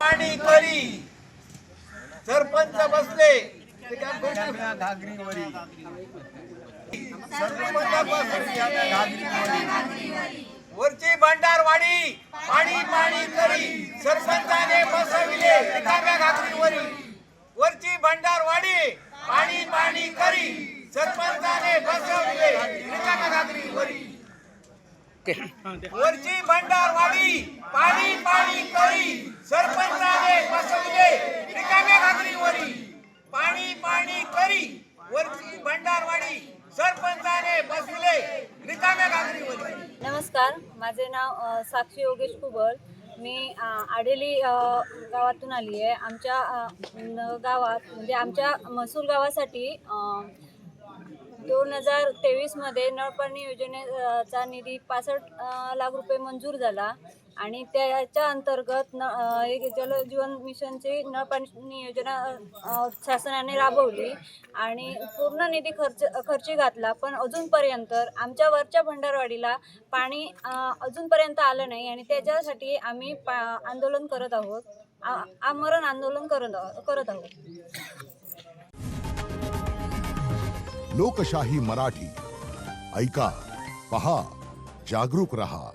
पाणी करी सरपंच बसले घागरीवरी वरची भंडारवाडी पाणी पाणी करी सरपंचाने बसविले रिकाम्या घागरीवरी वरची भंडारवाडी पाणी पाणी करी सरपंचाने बसविले रिकाम्या घागरीवरी वरची भंडारवाडी पाणी पाणी करी सरपंचाने बसविले रिकाम्या घागरीवरी पाणी पाणी करी वरची भंडारवाडी सरपंचाने बसविले रिकाम्या घागरीवरी। नमस्कार, माझे नाव साक्षी योगेश कुबल। मी आडेली गावातून आली आहे। आमच्या गावात म्हणजे आमच्या महसूल गावासाठी 2023 मध्ये नळपाणी योजनेचा निधी 65 लाख रुपये मंजूर झाला आणि त्याच्या अंतर्गत जलजीवन मिशनची नळपाणी योजना शासनाने राबवली आणि पूर्ण निधी खर्ची घातला। पण अजूनपर्यंत आमच्या वरच्या भंडारवाडीला पाणी अजूनपर्यंत आलं नाही आणि त्याच्यासाठी आम्ही आंदोलन करत आहोत, आमरण आंदोलन करत आहोत। लोकशाही मराठी ऐका, पहा, जागरूक रहा।